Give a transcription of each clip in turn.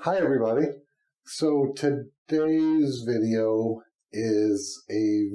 Hi everybody. So today's video is a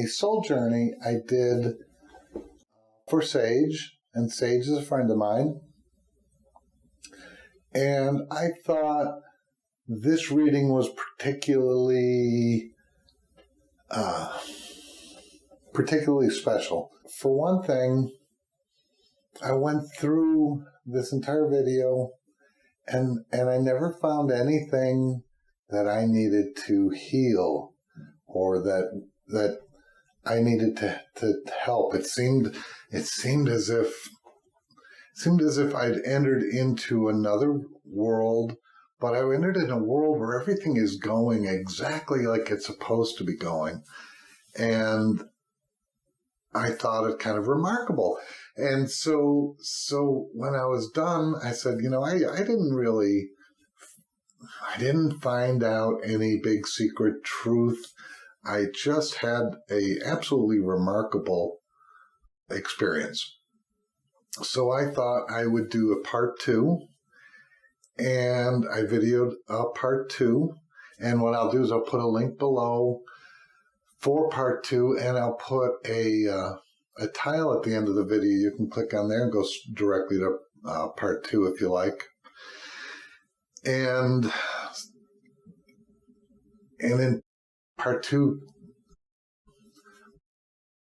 soul journey I did for Sage, and Sage is a friend of mine. And I thought this reading was particularly special. For one thing, I went through this entire video and I never found anything that I needed to heal or that I needed to help. It seemed as if I'd entered into another world, but I entered in a world where everything is going exactly like it's supposed to be going. And I thought it kind of remarkable. And so when I was done, I said, I didn't find out any big secret truth. I just had a absolutely remarkable experience. So I thought I would do a part 2, and I videoed part 2. And what I'll do is I'll put a link below for part 2, and I'll put a tile at the end of the video. You can click on there and go directly to part 2 if you like. And in part 2,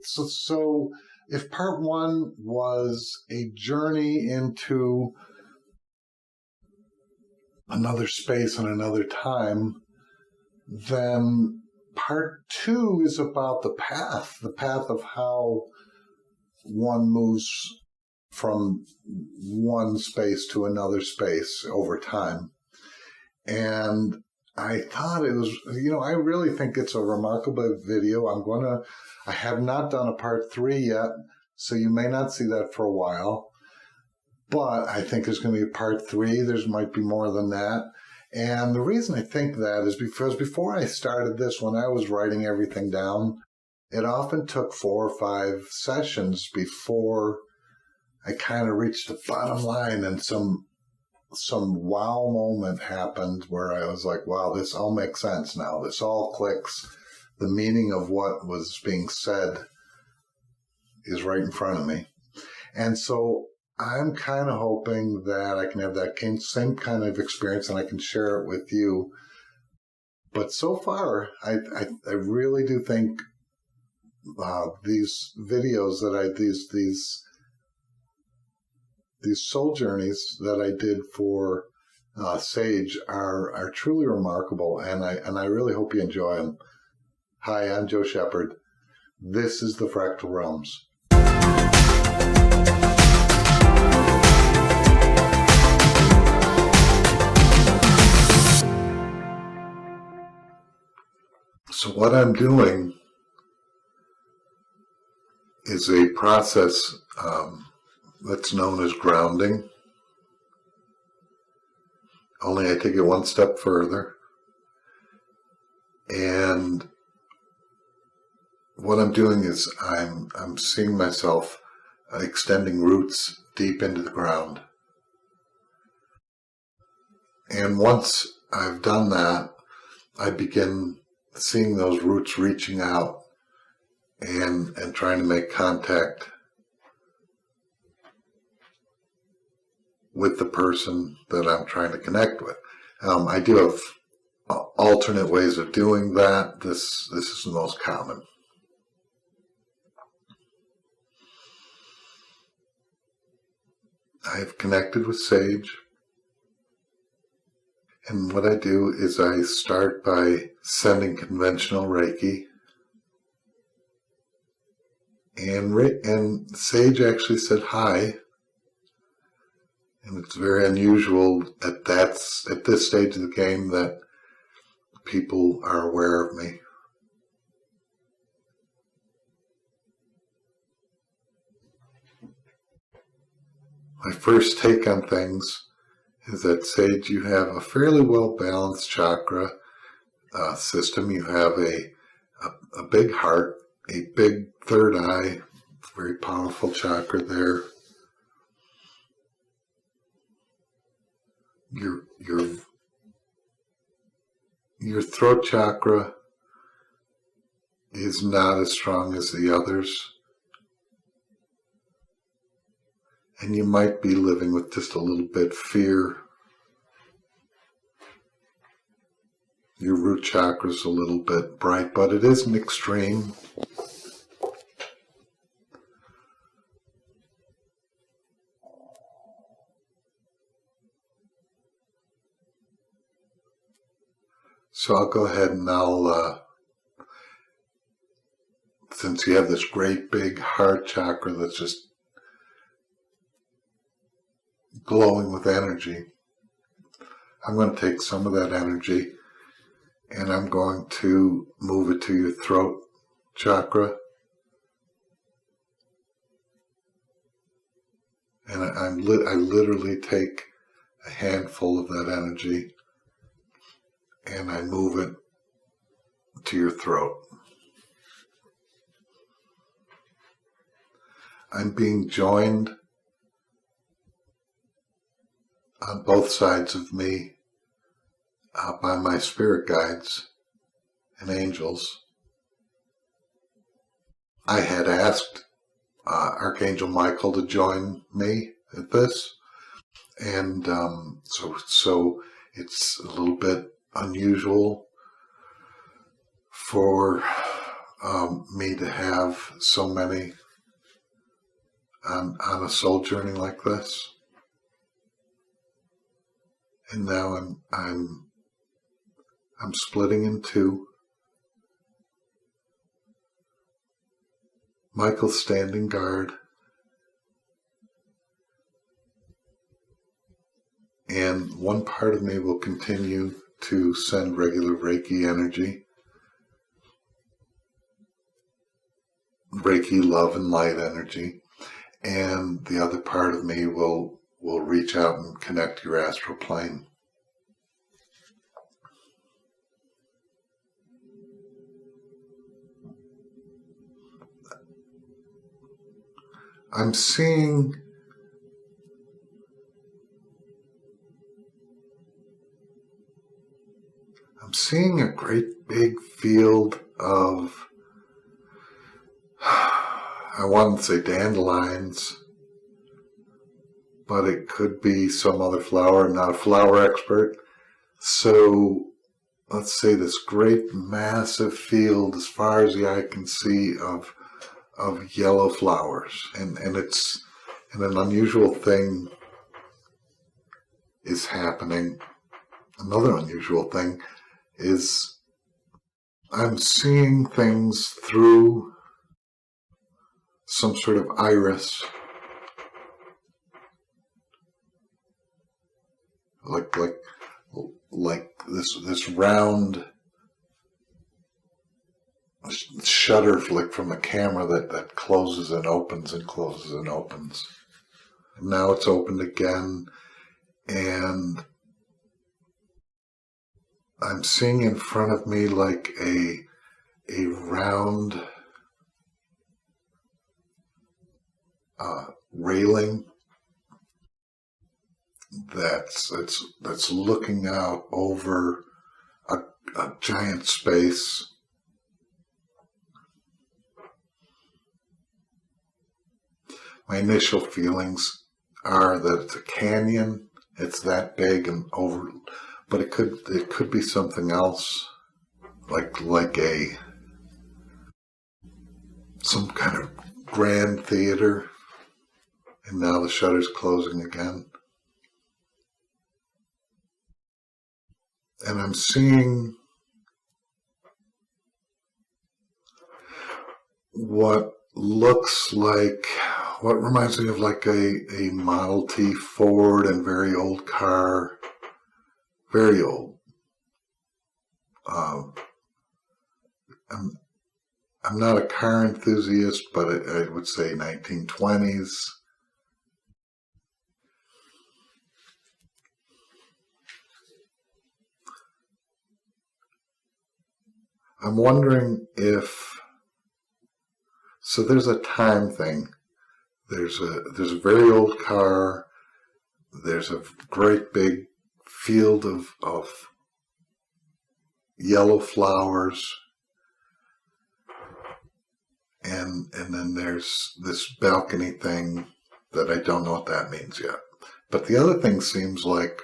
so if part 1 was a journey into another space and another time, then part 2 is about the path of how one moves from one space to another space over time. And I thought it was, I really think it's a remarkable video. I have not done a part 3 yet, so you may not see that for a while. But I think there's going to be a part 3. There might be more than that. And the reason I think that is because before I started this, when I was writing everything down, it often took 4 or 5 sessions before I kind of reached the bottom line, and some wow moment happened where I was like, wow, this all makes sense now. This all clicks. The meaning of what was being said is right in front of me. And so I'm kind of hoping that I can have that same kind of experience and I can share it with you. But so far, I really do think these videos that these soul journeys that I did for Sage are truly remarkable, and I really hope you enjoy them. Hi, I'm Joe Shepard. This is the Fractal Realms. So what I'm doing is a process that's known as grounding. Only I take it one step further. And what I'm doing is I'm seeing myself extending roots deep into the ground. And once I've done that, I begin seeing those roots reaching out and trying to make contact with the person that I'm trying to connect with. I do have alternate ways of doing that. This is the most common. I've connected with Sage. And what I do is I start by sending conventional Reiki. And Sage actually said hi. And it's very unusual at this stage of the game that people are aware of me. My first take on things is that, Sage, you have a fairly well-balanced chakra system. You have a big heart, a big third eye, very powerful chakra there. Your your throat chakra is not as strong as the others, and you might be living with just a little bit fear. Your root chakra is a little bit bright, but it isn't extreme. So I'll go ahead and since you have this great big heart chakra that's just glowing with energy, I'm going to take some of that energy and I'm going to move it to your throat chakra. And I literally take a handful of that energy and I move it to your throat. I'm being joined on both sides of me by my spirit guides and angels. I had asked Archangel Michael to join me at this, and so it's a little bit unusual for me to have so many on a soul journey like this. And now I'm splitting in two. Michael's standing guard, and one part of me will continue to send regular Reiki energy, Reiki love and light energy, and the other part of me will reach out and connect your astral plane. I'm seeing a great big field of, I want to say dandelions, but it could be some other flower. I'm not a flower expert. So let's say this great massive field as far as the eye can see of yellow flowers. And it's, and an unusual thing is happening. Another unusual thing is I'm seeing things through some sort of iris, like this round shutter flick from a camera that closes and opens and closes and opens. And now it's opened again, and I'm seeing in front of me like a round railing that's looking out over a giant space. My initial feelings are that it's a canyon. It's that big and over, but it could be something else, like some kind of grand theater. And now the shutter's closing again. And I'm seeing what reminds me of like a Model T Ford and very old car, very old. I'm not a car enthusiast, but I would say 1920s. I'm wondering if, so there's a time thing. There's a very old car. There's a great big field of yellow flowers, and then there's this balcony thing that I don't know what that means yet. But the other thing seems like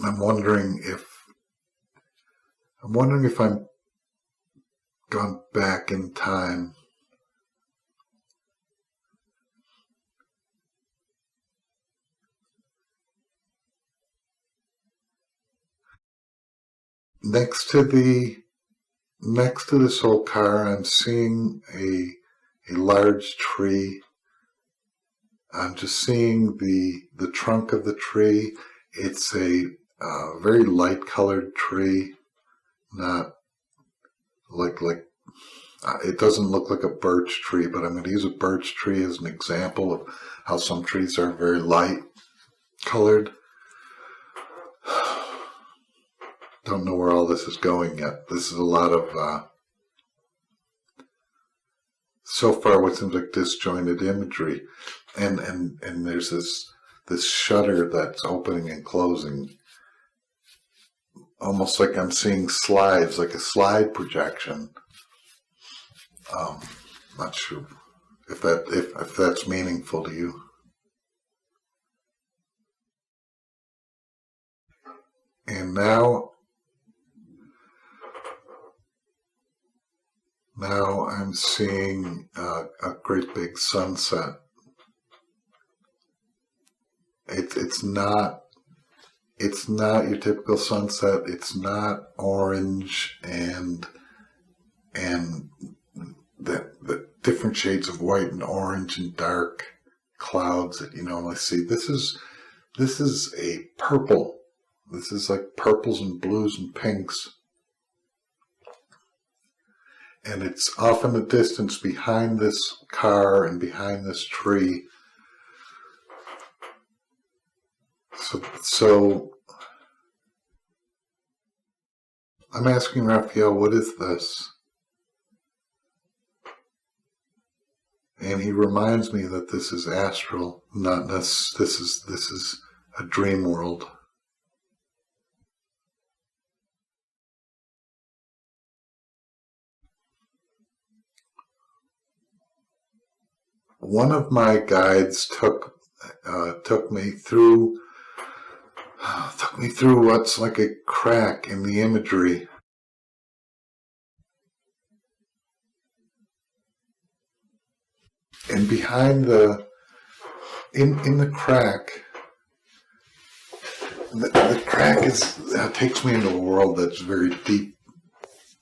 I'm wondering if I'm gone back in time. Next to this whole car, I'm seeing a large tree. I'm just seeing the trunk of the tree. It's a very light colored tree, not like it doesn't look like a birch tree, but I'm going to use a birch tree as an example of how some trees are very light colored. Don't know where all this is going yet. This is a lot of, so far, what seems like disjointed imagery. And there's this shutter that's opening and closing. Almost like I'm seeing slides, like a slide projection. Not sure if that's meaningful to you. And now I'm seeing a great big sunset. It's not your typical sunset. It's not orange and the different shades of white and orange and dark clouds that you normally see. This is a purple. This is like purples and blues and pinks. And it's off in the distance behind this car and behind this tree. So I'm asking Raphael, what is this? And he reminds me that this is astral, not this is a dream world. One of my guides took me through what's like a crack in the imagery. And behind in the crack, the crack takes me into a world that's very deep,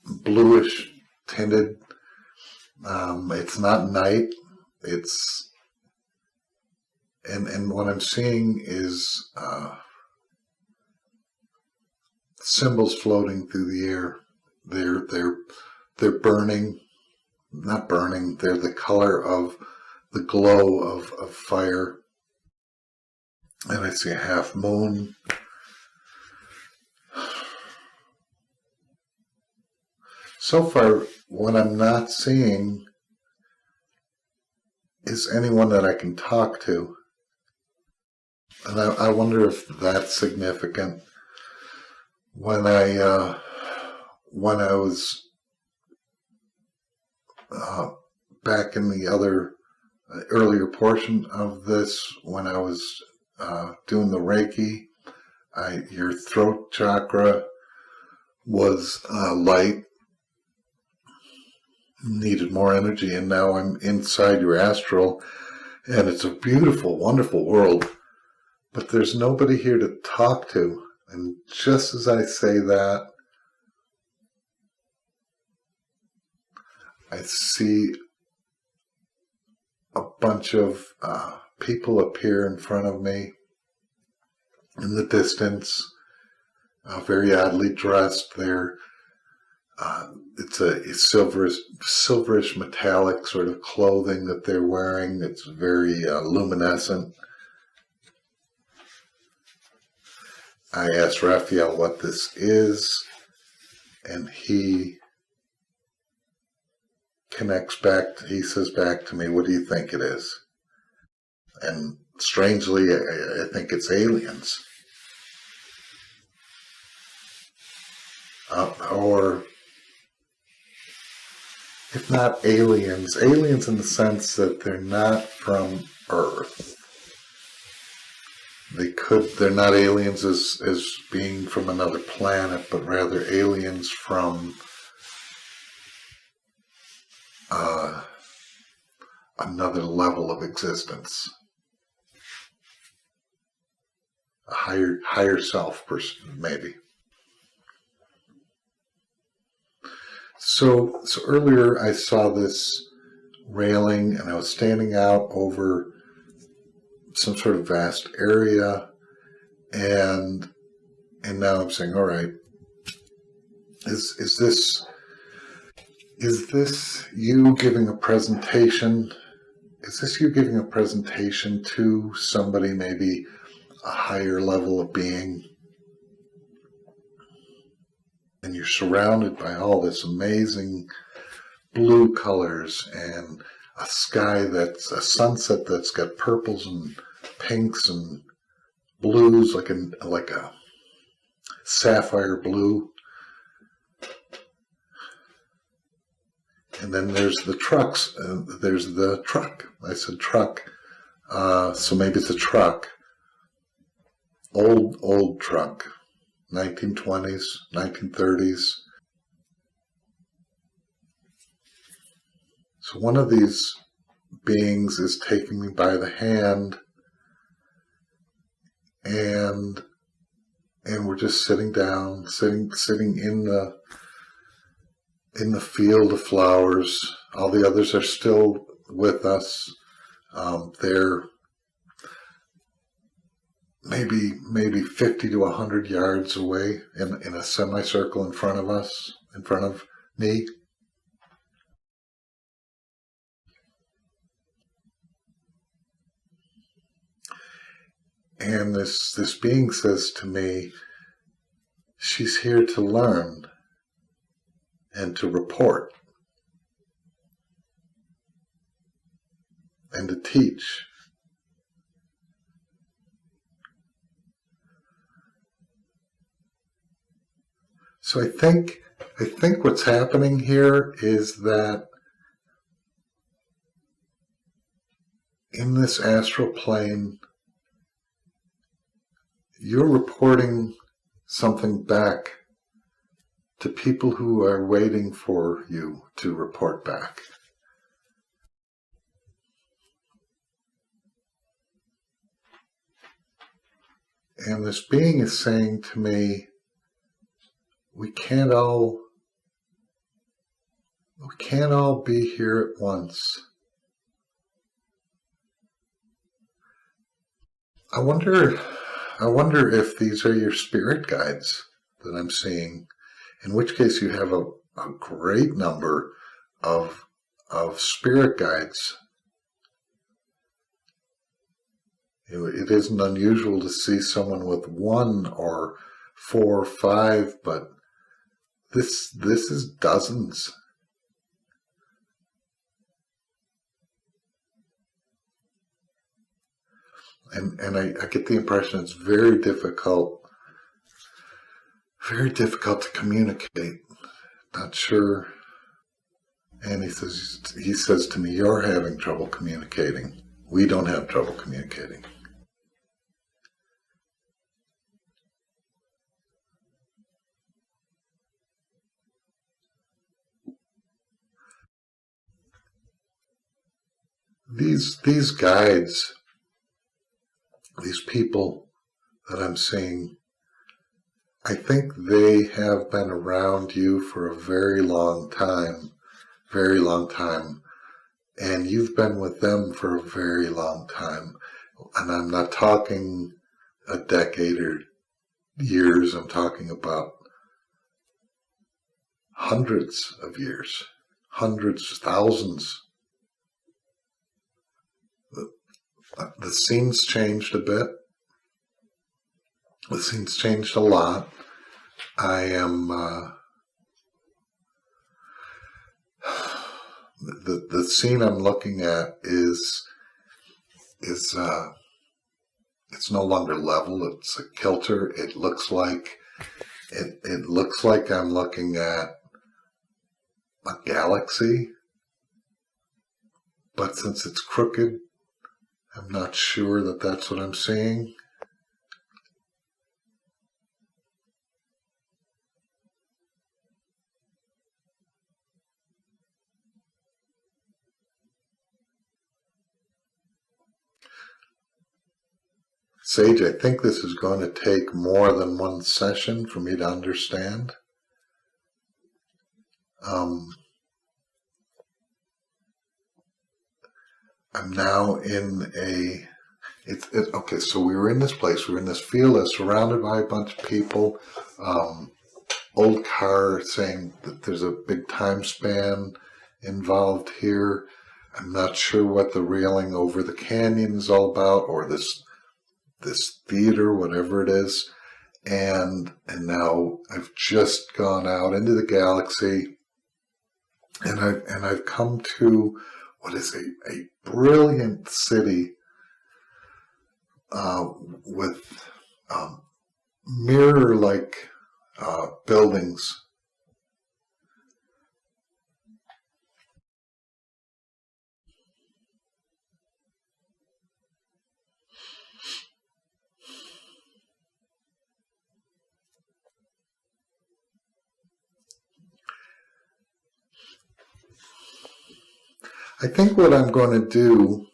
bluish tinted. It's not night. And what I'm seeing is symbols floating through the air. They're burning, not burning. They're the color of the glow of fire. And I see a half moon. So far, what I'm not seeing is anyone that I can talk to. And I wonder if that's significant. When I was back in the other earlier portion of this, when I was doing the Reiki, your throat chakra was light, needed more energy, and now I'm inside your astral, and it's a beautiful, wonderful world, but there's nobody here to talk to. And just as I say that, I see a bunch of people appear in front of me in the distance, very oddly dressed. It's a silverish metallic sort of clothing that they're wearing. It's very luminescent. I asked Raphael what this is, and he he says back to me, what do you think it is? And strangely, I think it's aliens. or if not aliens in the sense that they're not from Earth. They're not aliens as being from another planet, but rather aliens from another level of existence, a higher self person, maybe. So earlier I saw this railing, and I was standing out over some sort of vast area, and now I'm saying, all right, is this you giving a presentation? Is this you giving a presentation to somebody, maybe a higher level of being? And you're surrounded by all this amazing blue colors and a sky that's a sunset that's got purples and pinks and blues, like a sapphire blue. And then there's the trucks. There's the truck. I said truck. So maybe it's a truck. Old truck. 1920s, 1930s. So one of these beings is taking me by the hand, and we're just sitting down, sitting in the field of flowers. All the others are still with us. They're maybe 50 to 100 yards away in a semicircle in front of us, in front of me. And this being says to me, she's here to learn and to report and to teach. So I think what's happening here is that in this astral plane, you're reporting something back to people who are waiting for you to report back. And this being is saying to me, we can't all be here at once. I wonder if these are your spirit guides that I'm seeing, in which case you have a great number of spirit guides. It isn't unusual to see someone with 1 or 4 or 5, but this is dozens. And I get the impression it's very difficult to communicate. Not sure. And he says to me, you're having trouble communicating. We don't have trouble communicating. These guides, these people that I'm seeing, I think they have been around you for a very long time, and you've been with them for a very long time. And I'm not talking a decade or years, I'm talking about hundreds of years, hundreds, thousands. The scene's changed a bit. The scene's changed a lot. I am the scene I'm looking at is it's no longer level. It's a kilter. It looks like it looks like I'm looking at a galaxy, but since it's crooked, I'm not sure that that's what I'm seeing. Sage, I think this is going to take more than one session for me to understand. I'm now in a, okay, so we were in this place, we were in this field that's surrounded by a bunch of people. Old car saying that there's a big time span involved here. I'm not sure what the railing over the canyon is all about, or this theater, whatever it is. And now I've just gone out into the galaxy, and I've come to what is a brilliant city with mirror-like buildings. I think what I'm going to do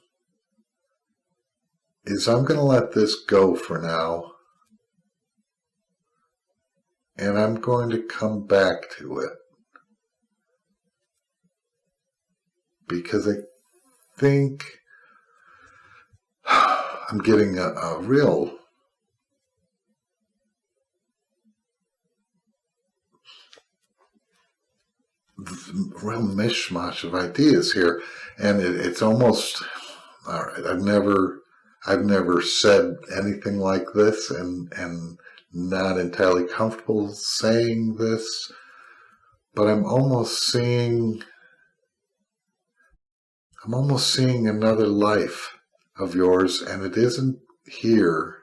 is I'm going to let this go for now, and I'm going to come back to it, because I think I'm getting a real mishmash of ideas here, and it's almost, all right, I've never said anything like this, and not entirely comfortable saying this, but I'm almost seeing another life of yours, and it isn't here.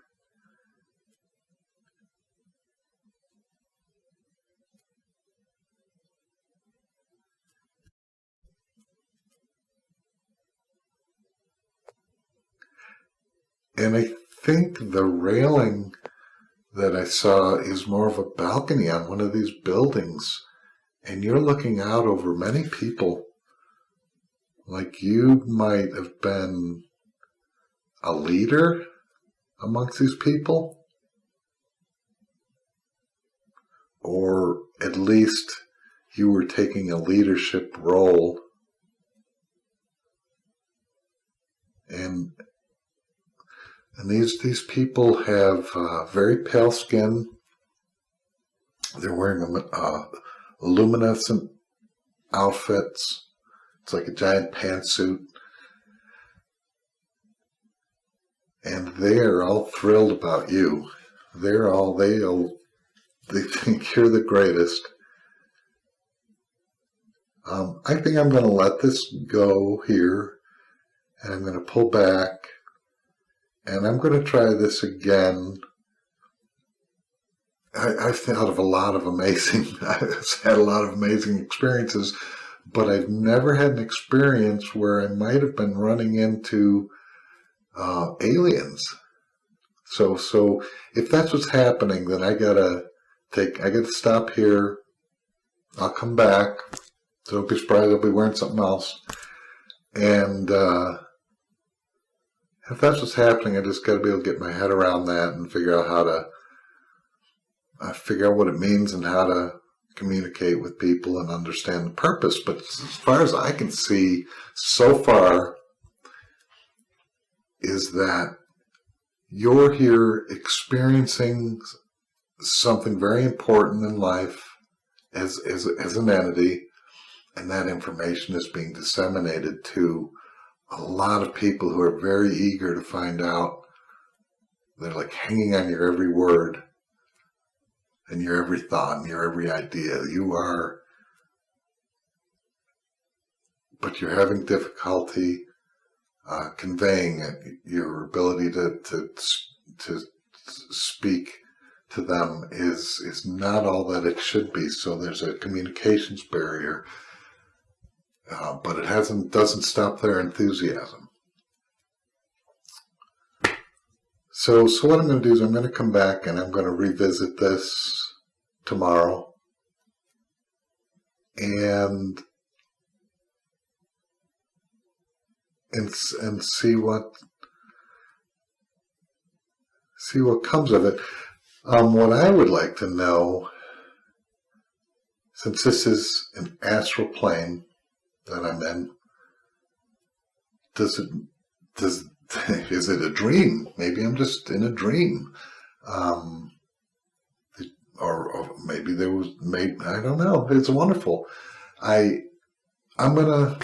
And I think the railing that I saw is more of a balcony on one of these buildings, and you're looking out over many people, like you might have been a leader amongst these people, or at least you were taking a leadership role. And these people have very pale skin. They're wearing luminescent outfits. It's like a giant pantsuit. And they're all thrilled about you. They think you're the greatest. I think I'm going to let this go here, and I'm going to pull back, and I'm going to try this again. I've thought of a lot of amazing, I've had a lot of amazing experiences, but I've never had an experience where I might have been running into aliens. So if that's what's happening, then I gotta stop here. I'll come back. So don't be surprised I'll be wearing something else. And if that's what's happening, I just gotta be able to get my head around that and figure out how to figure out what it means and how to communicate with people and understand the purpose. But as far as I can see so far, is that you're here experiencing something very important in life as an entity, and that information is being disseminated to a lot of people who are very eager to find out. They're like hanging on your every word and your every thought and your every idea. But you're having difficulty conveying it, your ability to speak, to them is not all that it should be. So there's a communications barrier, but it doesn't stop their enthusiasm. So what I'm going to do is I'm going to come back and I'm going to revisit this tomorrow and see what comes of it. What I would like to know, since this is an astral plane that I'm in, is it a dream? Maybe I'm just in a dream, or maybe I don't know. It's wonderful. I'm gonna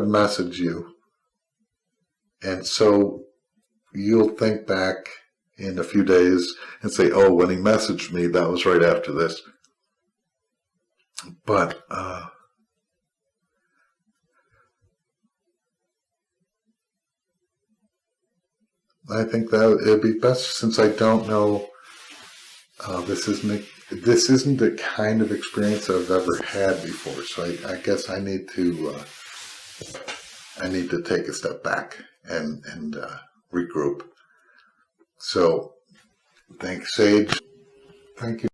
message you, and so you'll think back in a few days and say, "Oh, when he messaged me, that was right after this." But I think that it'd be best, since I don't know. This isn't the kind of experience I've ever had before, so I guess I need to take a step back and regroup. So, thanks, Sage. Thank you.